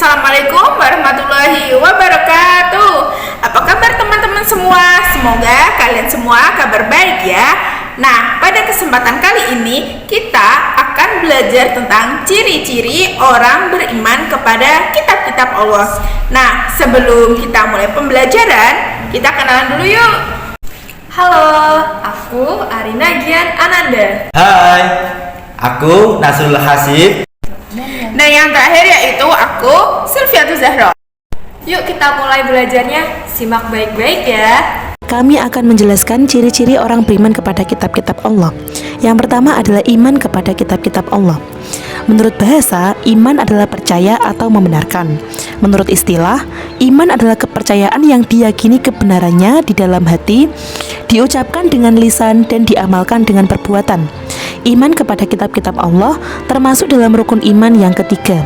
Assalamualaikum warahmatullahi wabarakatuh. Apa kabar teman-teman semua? Semoga kalian semua kabar baik ya. Nah, pada kesempatan kali ini kita akan belajar tentang ciri-ciri orang beriman kepada kitab-kitab Allah. Nah, sebelum kita mulai pembelajaran, kita kenalan dulu yuk. Halo, aku Arina Gian Ananda. Hai, aku Nasrul Hasib. Dan yang terakhir yaitu aku Sylviatul Zahra. Yuk kita mulai belajarnya, simak baik-baik ya. Kami akan menjelaskan ciri-ciri orang beriman kepada kitab-kitab Allah. Yang pertama adalah iman kepada kitab-kitab Allah. Menurut bahasa, iman adalah percaya atau membenarkan. Menurut istilah, iman adalah kepercayaan yang diyakini kebenarannya di dalam hati, diucapkan dengan lisan, dan diamalkan dengan perbuatan. Iman kepada kitab-kitab Allah termasuk dalam rukun iman yang ketiga.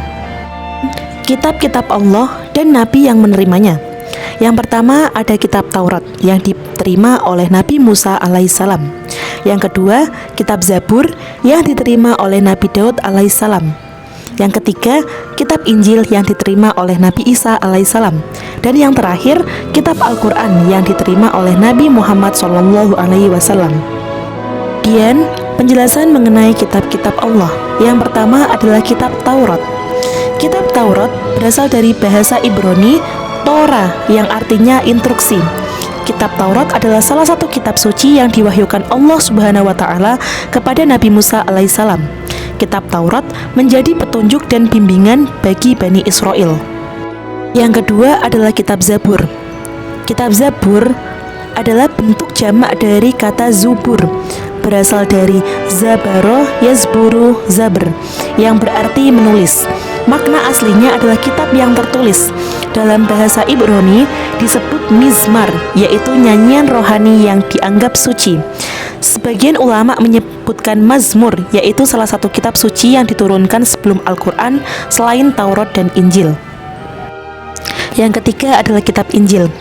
Kitab-kitab Allah dan Nabi yang menerimanya. Yang pertama ada kitab Taurat yang diterima oleh Nabi Musa alaihissalam. Yang kedua, kitab Zabur yang diterima oleh Nabi Daud alaihissalam. Yang ketiga, kitab Injil yang diterima oleh Nabi Isa alaihissalam. Dan yang terakhir, kitab Al-Quran yang diterima oleh Nabi Muhammad SAW. Kemudian, penjelasan mengenai kitab-kitab Allah. Yang pertama adalah kitab Taurat. Kitab Taurat berasal dari bahasa Ibrani Torah yang artinya instruksi. Kitab Taurat adalah salah satu kitab suci yang diwahyukan Allah Subhanahu wa taala kepada Nabi Musa alaihissalam. Kitab Taurat menjadi petunjuk dan bimbingan bagi Bani Israel. Yang kedua adalah kitab Zabur. Kitab Zabur adalah bentuk jamak dari kata zubur, berasal dari zabaro yazburu zabr, yang berarti menulis. Makna aslinya adalah kitab yang tertulis. Dalam bahasa Ibrani disebut mizmar, yaitu nyanyian rohani yang dianggap suci. Sebagian ulama menyebutkan mazmur, yaitu salah satu kitab suci yang diturunkan sebelum Al-Quran selain Taurat dan Injil. Yang ketiga adalah kitab Injil.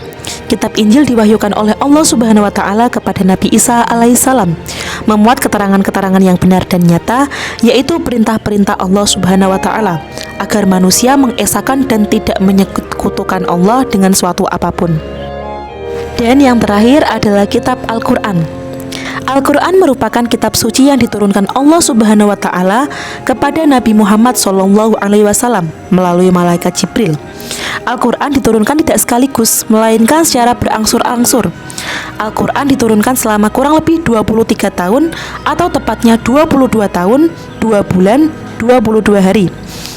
Kitab Injil diwahyukan oleh Allah Subhanahu wa taala kepada Nabi Isa alaihissalam, memuat keterangan-keterangan yang benar dan nyata, yaitu perintah-perintah Allah Subhanahu wa taala agar manusia mengesahkan dan tidak menyekutukan Allah dengan suatu apapun. Dan yang terakhir adalah kitab Al-Quran. Al-Quran merupakan kitab suci yang diturunkan Allah Subhanahu wa taala kepada Nabi Muhammad SAW melalui malaikat Jibril. Al-Quran diturunkan tidak sekaligus, melainkan secara berangsur-angsur. Al-Quran diturunkan selama kurang lebih 23 tahun, atau tepatnya 22 tahun, 2 bulan, 22 hari.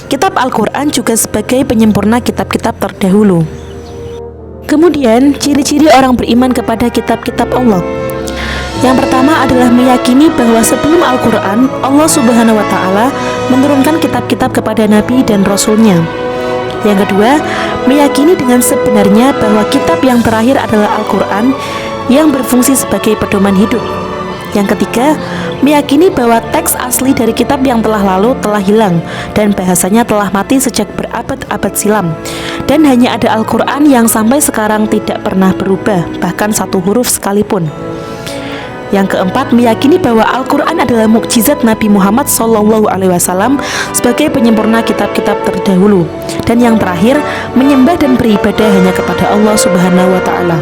Kitab Al-Quran juga sebagai penyempurna kitab-kitab terdahulu. Kemudian, ciri-ciri orang beriman kepada kitab-kitab Allah. Yang pertama adalah meyakini bahwa sebelum Al-Quran, Allah Subhanahu wa taala menurunkan kitab-kitab kepada Nabi dan Rasul-Nya. Yang kedua, meyakini dengan sebenarnya bahwa kitab yang terakhir adalah Al-Quran yang berfungsi sebagai pedoman hidup. Yang ketiga, meyakini bahwa teks asli dari kitab yang telah lalu telah hilang dan bahasanya telah mati sejak berabad-abad silam, dan hanya ada Al-Quran yang sampai sekarang tidak pernah berubah, bahkan satu huruf sekalipun. Yang keempat, meyakini bahwa Al-Quran adalah mukjizat Nabi Muhammad SAW sebagai penyempurna kitab-kitab terdahulu. Dan yang terakhir, menyembah dan beribadah hanya kepada Allah Subhanahu wa taala.